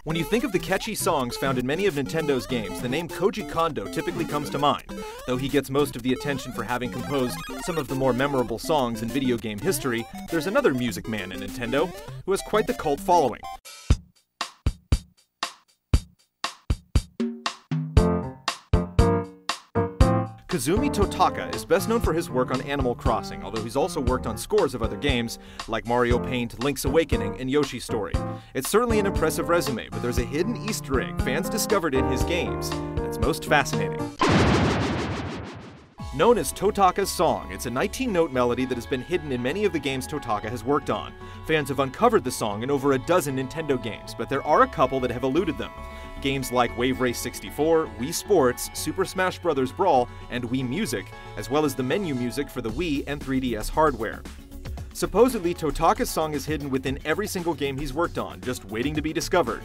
When you think of the catchy songs found in many of Nintendo's games, the name Koji Kondo typically comes to mind, though he gets most of the attention for having composed some of the more memorable songs in video game history. There's another music man in Nintendo who has quite the cult following. Kazumi Totaka is best known for his work on Animal Crossing, although he's also worked on scores of other games, like Mario Paint, Link's Awakening, and Yoshi's Story. It's certainly an impressive resume, but there's a hidden Easter egg fans discovered in his games that's most fascinating. Known as Totaka's Song, it's a 19-note melody that has been hidden in many of the games Totaka has worked on. Fans have uncovered the song in over a dozen Nintendo games, but there are a couple that have eluded them. Games like Wave Race 64, Wii Sports, Super Smash Bros. Brawl, and Wii Music, as well as the menu music for the Wii and 3DS hardware. Supposedly, Totaka's song is hidden within every single game he's worked on, just waiting to be discovered.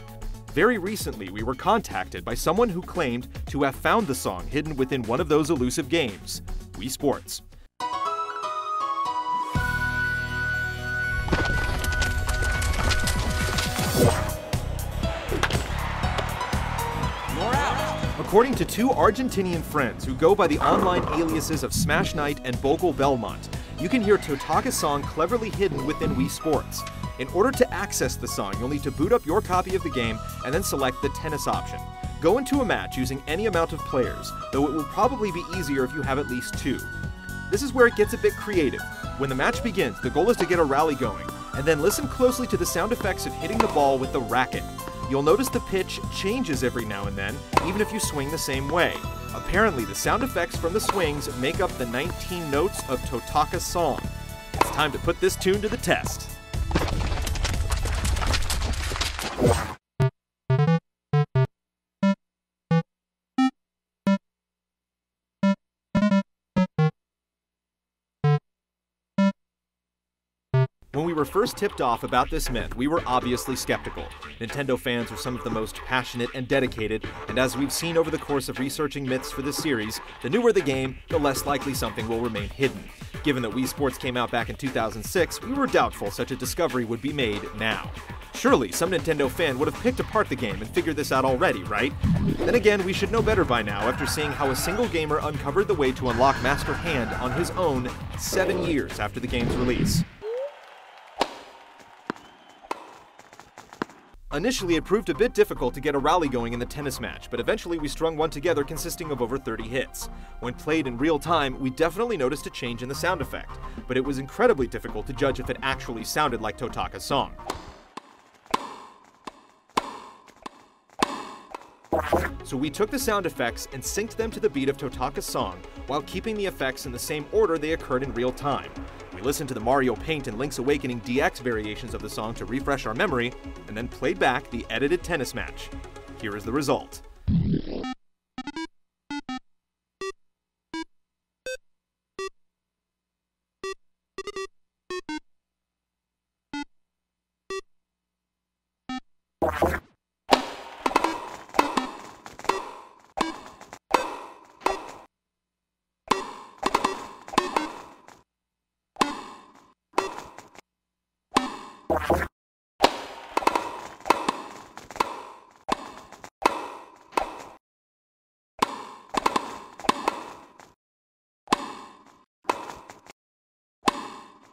Very recently, we were contacted by someone who claimed to have found the song hidden within one of those elusive games, Wii Sports. According to two Argentinian friends who go by the online aliases of Smash Knight and Bogal Belmont, you can hear Totaka's song cleverly hidden within Wii Sports. In order to access the song, you'll need to boot up your copy of the game and then select the tennis option. Go into a match using any amount of players, though it will probably be easier if you have at least two. This is where it gets a bit creative. When the match begins, the goal is to get a rally going, and then listen closely to the sound effects of hitting the ball with the racket. You'll notice the pitch changes every now and then, even if you swing the same way. Apparently, the sound effects from the swings make up the 19 notes of Totaka's song. It's time to put this tune to the test. When we were first tipped off about this myth, we were obviously skeptical. Nintendo fans are some of the most passionate and dedicated, and as we've seen over the course of researching myths for this series, the newer the game, the less likely something will remain hidden. Given that Wii Sports came out back in 2006, we were doubtful such a discovery would be made now. Surely, some Nintendo fan would have picked apart the game and figured this out already, right? Then again, we should know better by now after seeing how a single gamer uncovered the way to unlock Master Hand on his own 7 years after the game's release. Initially, it proved a bit difficult to get a rally going in the tennis match, but eventually we strung one together consisting of over 30 hits. When played in real time, we definitely noticed a change in the sound effect, but it was incredibly difficult to judge if it actually sounded like Totaka's song. So we took the sound effects and synced them to the beat of Totaka's song, while keeping the effects in the same order they occurred in real time. We listened to the Mario Paint and Link's Awakening DX variations of the song to refresh our memory, and then played back the edited tennis match. Here is the result.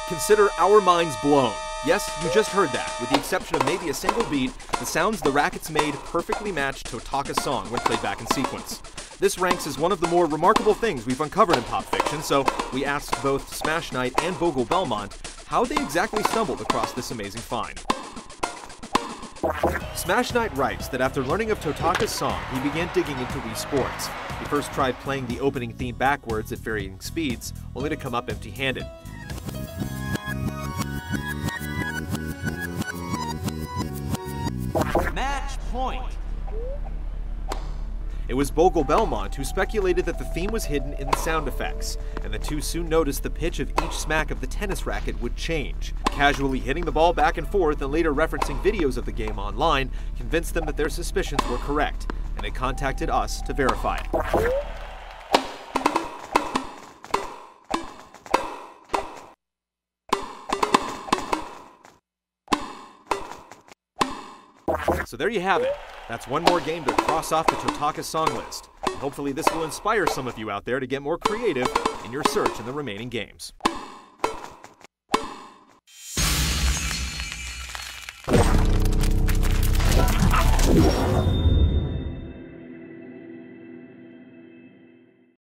Consider our minds blown. Yes, you just heard that. With the exception of maybe a single beat, the sounds the rackets made perfectly matched Totaka's song when played back in sequence. This ranks as one of the more remarkable things we've uncovered in pop fiction, so we asked both Smash Knight and Bogal Belmont how they exactly stumbled across this amazing find. Smash Knight writes that after learning of Totaka's song, he began digging into Wii Sports. He first tried playing the opening theme backwards at varying speeds, only to come up empty-handed. Match point! It was Bogal Belmont who speculated that the theme was hidden in the sound effects, and the two soon noticed the pitch of each smack of the tennis racket would change. Casually hitting the ball back and forth and later referencing videos of the game online convinced them that their suspicions were correct, and they contacted us to verify it. So there you have it. That's one more game to cross off the Totaka song list. Hopefully this will inspire some of you out there to get more creative in your search in the remaining games.